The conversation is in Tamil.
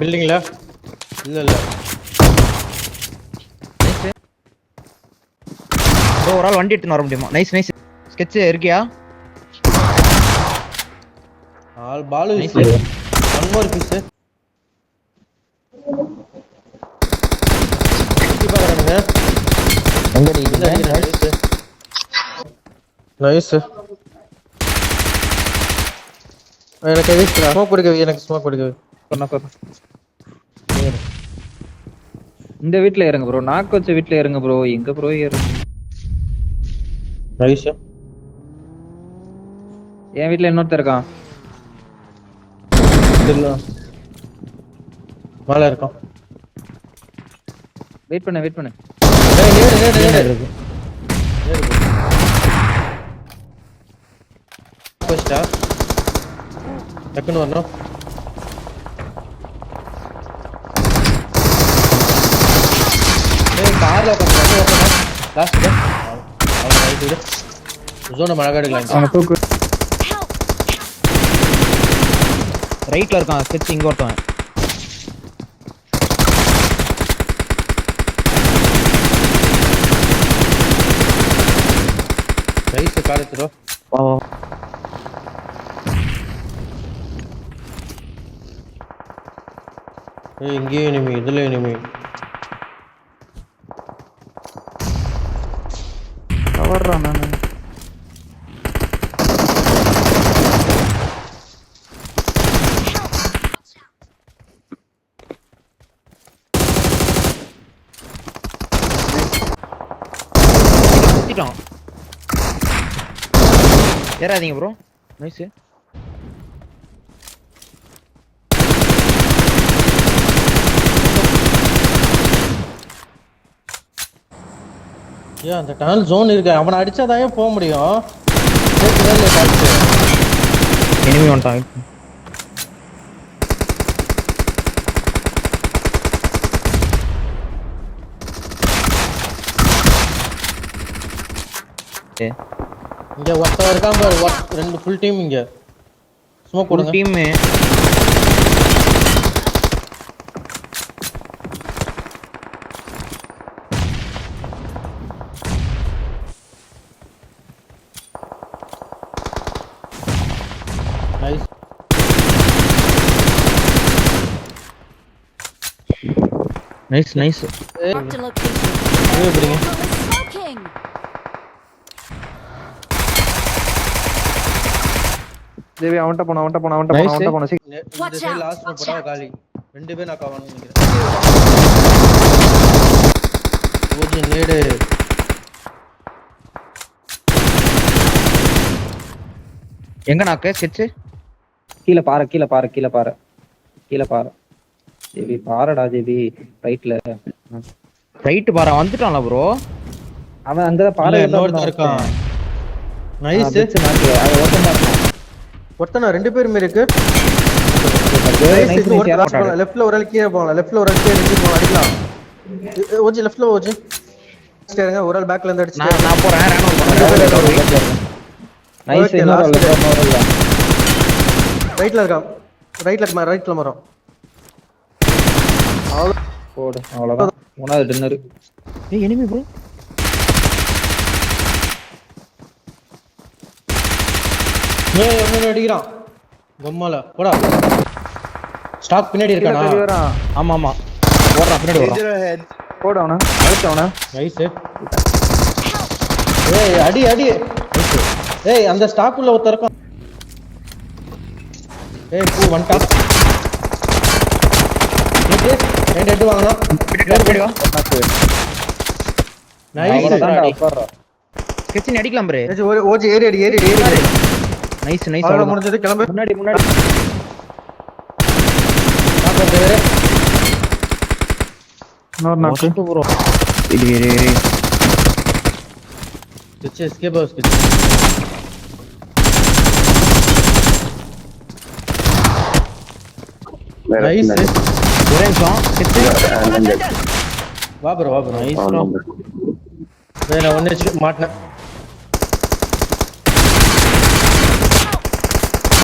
பில்டிங்ல இல்ல ப்ரோ ஒரு ஆள் வண்டி எடுத்துன்னு வர முடியுமா? Nice nice. ஸ்கெட்ச் இருக்கியா? ஆல் பால் வீஸ். One more piece. சுத்தி பாக்குறானுங்க. எங்க அடிக்கிறீங்க? நைஸ். எனக்கு எதுக்கு ஸ்மோக் கொடுக்கவே எனக்கு ஸ்மோக் கொடுக்கவே. இந்த வீட்ல இறங்க ப்ரோ. நாக்கு வச்ச வீட்ல இறங்க ப்ரோ. எங்க ப்ரோ இறங்க? நைஸ். என் வீட்ல இன்னொருத்தர் இருக்கான். இல்ல. மேல இருக்கான். வெயிட் பண்ணு. டேய் நேடு இருக்கு. போஸ்டா. டக்குனு வரணும். ஏய் கார்ல உட்கார்ந்து லாஸ்ட் டே. அவன் ரைட் விடு. ஜோன மழை எடுக்கலாம். அவன தூக்கு. ரைட்ல இருக்கான். ஸ்கெட்ச் இங்க ஒருத்தன். ரைஸ் கார் எடுத்துறோ. வா வா. ஏய் இங்கே எனிமி இதுல எனிமி. கவர்றா நானு. சுத்திட்டான். ஏறாதீங்க ப்ரோ. நைஸ். ஏன் அந்த டனல் ஜோன் இருக்கு. அவனை அடிச்சாதான் போக முடியும். எனிமி வந்துட்டான். இங்க ஒருத்தர் இருக்கான் பாரு. ரெண்டு ஃபுல் டீம் இங்க. ஸ்மோக் ஒரு போடுங்க. Team nice. Nice nice. Marked a location. இது எப்படிங்க? Smoking. தேவி அவன்ட்ட போனா. Nice. சீக்கிரம். இந்த Watch side out, last watch போடா out. காலி. ரெண்டு பேர் நான் கவனம் நினைக்கிறேன். ஓஜி நேடு. எங்க நாக்கு ஸ்கெட்ச்? கீழ பாரு. ஜேபி பாருடா ஜேபி. ரைட்ல. ரைட் பாரா வந்துட்டான்ல ப்ரோ. அவன் அந்த பாரு இன்னொருத்தன் இருக்கான். நைஸ். நாக்கு. அது ஓட்டமா இருக்கான். ஒருத்தனா ரெண்டு பேரும் இருக்கு. நைஸ். லெஃப்ட்ல ஒரு ஆள் கீழே போகலாம். லெஃப்ட்ல ஒரு ஆள் கீழே இறங்கி போலாம். அடிக்கலாம். ஓஜி லெஃப்ட்ல ஓஜி. ஸ்டேருங்க ஒரு ஆள் பேக்ல இருந்து அடிச்சு. நான் போறேன். ரேனோ போறேன். நைஸ். இன்னொரு ரைட்ல இருக்கான். ரைட்ல மரம். போடு. அவ்வளவுதான். மூணாவது டின்னர். ஏய் எனிமி ப்ரோ. ஏய் என்ன அடிக்கிறான்? கம்மால போடா. ஸ்டாக் பின்னாடி இருக்கானா? ஆமா ஆமா. ஓடுறான் பின்னாடி ஓடுறான். போடு அவன. அழுத்தவன. நைஸ். ஏய் அடி. ஏய் அந்த ஸ்டாக் உள்ள ஒருத்தர் இருக்கான். ஏய் பூ ஒன் டாப். ரெண்டு ஹெட் வாங்கணும். பின்னாடி வா. நைஸ். உட்கார்றா. ஸ்கெட்ச் நீ அடிக்கலாம் ப்ரோ. ஓஜி ஏறி. Nice nice. அவ்வளவு முடிஞ்சது. கிளம்பு. முன்னாடி. இன்னொரு நாக்கு. ப்ரோ. இரு. Escape house. நைஸ். ஒரே நிமிஷம். ஸ்கெட்ச் வா ப்ரோ. Nice bro. வேற ஒண்ணு மாட்டேன்.